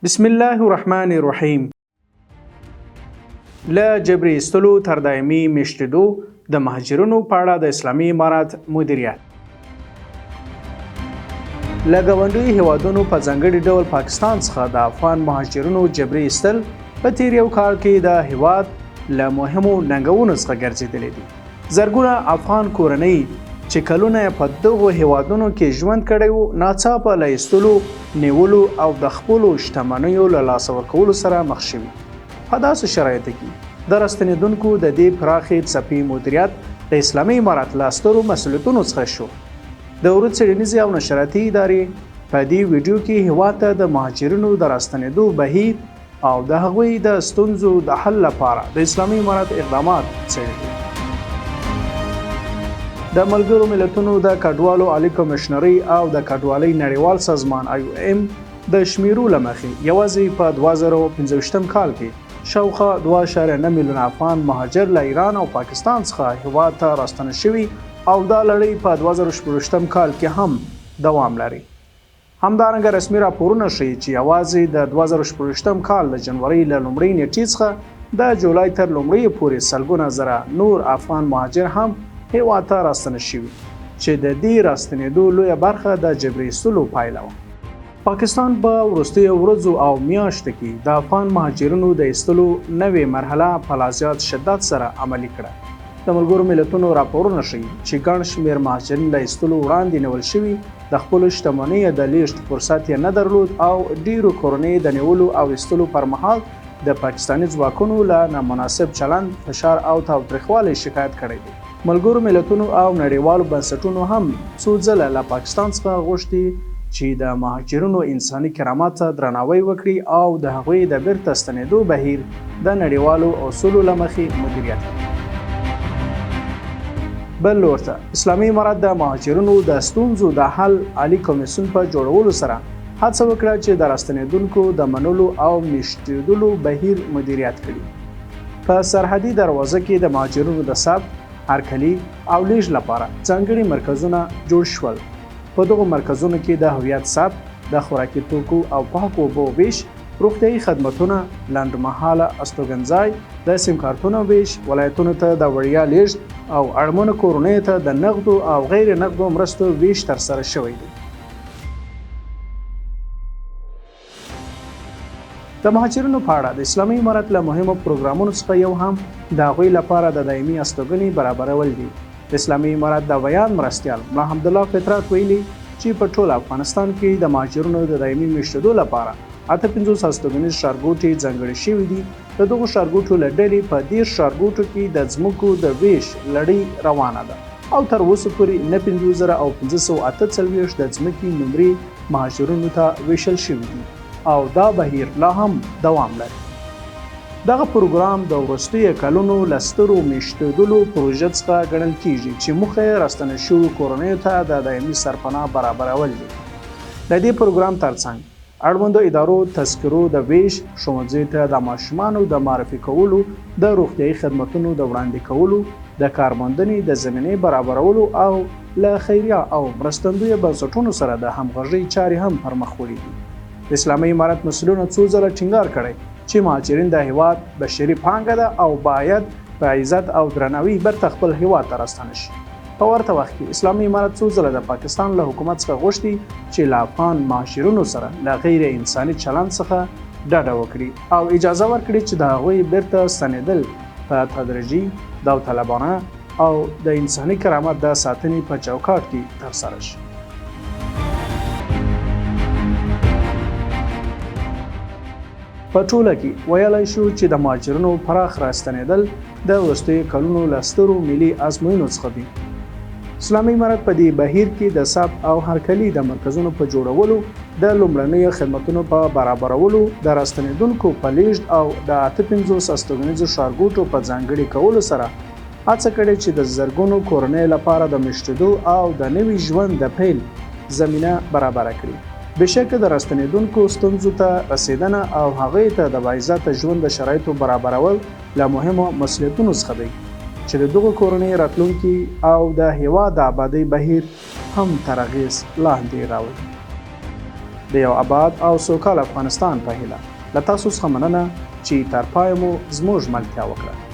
بسم الله الرحمن الرحیم. له جبري ایستلو تر دایمي مېشتېدو د مهاجرینو په اړه د اسلامي امارت مدیریت. له ګاونډیو هېوادونو په ځانګړي ډول پاکستان څخه د افغان مهاجرینو جبري ایستل په تیر یو کال کې د هېواد له مهمو ننګونو څخه ګرځېدلي دي. زرګونه افغان کورنۍ چې کلونه په دغو هېوادونو کې ژوند کړی وو ناڅاپه له ایستلو، نیولو او د خپلو شتمنیو له لاسه ورکولو سره مخ شوي. په داسې شرایطو کې د راستنېدونکو د دې پراخې څپې مدیریت د اسلامي امارت له سترو مسؤلیتونو څخه شو. د ورځ څېړنیزې او نشراتي ادارې په دې ویډیو کې هېواد ته د مهاجرینو د راستنېدو بهیر او د هغوی د ستونزو د حل لپاره د اسلامي امارت اقدامات څېړي. د ملګرو ملتونو د کډوالو عالی کمشنري او د کډوالۍ نړیوال سازمان IOM د شمیرو له مخې یوازې په 2025 کال کې شاوخوا 2.9 میلیونه افغان مهاجر له ایران او پاکستان څخه هېواد ته راستنه شوي او دا لړۍ په 2016 کال کې هم دوام لري. همدارنګه رسمي راپورونه ښیي چې یوازې د 2016 کال د جنورۍ له لومړۍ نیټې څخه د جولای تر لومړۍ پورې سلګونه زره نور افغان مهاجر هم هېواد ته راستنه شوي چې د دې راستنېدو لویه برخه د جبري ایستلو پایله وه. پاکستان په وروستیو ورځو او میاشتو کې د افغان مهاجرینو د ایستلو نوې مرحله په لا زیات شدت سره عملي کړه. د ملګرو ملتونو راپورونه ښیي چې ګڼ شمېر مهاجرین له ایستلو وړاندې نیول شوي، د خپلو شتمنیو د لیږد فرصت یې نه درلود او ډیرو کورنیو د نیولو او ایستلو پر مهال د پاکستاني ځواکونو له نامناسب چلند، فشار او تاوتریخوالي شکایت کړی دی. ملګرو ملتونو او نړیوالو بنسټونو هم څو ځله له پاکستان څخه غوښتي چې د مهاجرینو انساني کرامت ته درناوی وکړي او د هغوی د بېرته ستنېدو بهیر د نړیوالو اصولو له مخې مدیریت کړي. بل لور ته اسلامي امارت د مهاجرینو د ستونزو د حل عالي کمیسیون په جوړولو سره هڅه وکړه چې د راستنېدونکو د منلو او مېشتېدلو بهیر مدیریت کړي. په سرحدي دروازه کې د مهاجرینو د ثبت، هرکلي او لیږد لپاره ځانګړي مرکزونه جوړ شول. په دغو مرکزونو کې د هویت ثبت، د خوراکي توکو او پاکو اوبو ویش، روغتیایي خدمتونه، لنډمهاله استوګنځای، د سیم کارتونو ویش، ولایتونو ته د وړیا لیږد او اړمنو کورنیو ته د نغدو او غیر نغدو مرستو ویش ترسره شوی دی. د مهاجرینو په اړه د اسلامي امارت له مهمو پروګرامونو څخه یو هم د هغوی لپاره د دایمي استوګنې برابرول دي. د اسلامي امارت د بیان مرستیال ملا حمدالله فطرت ویلي چې په ټول افغانستان کې د مهاجرینو د دایمي مېشتېدو لپاره 58 استوګنیز ښارګوټي ځانګړي شوي دي. د دغو ښارګوټو له ډلې په 10 ښارګوټو کې د ځمکو د ویش لړۍ روانه ده او تر اوسه پورې 95,548 د ځمکې نمرې مهاجرینو ته ویشل شوي دي او دا بهیر لا هم دوام لري. دغه پروګرام د وروستیو کلونو له سترو مېشتېدلو پروژه څخه ګڼل کیږي چې موخه یې راستنه شویو کورنیو ته د دایمي سرپناه برابرول دي. د دې پروګرام ترڅنګ اړوندو ادارو تذکرو د ویش، ښوونځیو ته د ماشومانو د معرفي کولو، د روغتیایي خدمتونو د وړاندې کولو، د کارموندنې د زمینې برابرولو او له خیریه او مرستندویه بنسټونو سره د همغږۍ چارې هم پرمخ وړي دي. د اسلامي امارت مسؤلینو څو ځله ټینګار کړی چې مهاجرین د هېواد بشري پانګه ده او باید په عزت او درناوي بېرته خپل هېواد ته راستنه شي. په ورته وخت کې اسلامي امارت څو ځله د پاکستان له حکومت څخه غوښتي چې له افغان مهاجرینو سره له غیر انساني چلند څخه ډډه وکړي او اجازه ورکړي چې د هغوی بېرته ستنېدل په تدریجي، داوطلبانه او د انساني کرامت د ساتنې په چوکاټ کې ترسره شي. په ټوله کې ویلی شو چې د مهاجرینو پراخ راستنېدل د وروستیو کلونو له سترو ملي ازموینو څخه دي. اسلامي امارت په دې بهیر کې د ثبت او هرکلي د مرکزونو په جوړولو، د لومړنیو خدمتونو په برابرولو، د راستنېدونکو په لیږد او د 58 استوګنیزو ښارګوټو په ځانګړي کولو سره هڅه کړې چې د زرګونو کورنیو لپاره د مېشتېدو او د نوي ژوند د پیل زمینه برابره کړي. بېشکه د راستنېدونکو ستونزو ته رسېدنه او هغوی ته د باعزته ژوند د شرایطو برابرول له مهمو مسؤلیتونو څخه دی چې د دغو کورنیو راتلونکي او د هېواد د ابادۍ بهیر هم تر اغېز لاندې راولي. د یو آباد او سوکاله افغانستان په هیله له تاسو څخه مننه چې تر پایه مو زموږ ملتیا وکړه.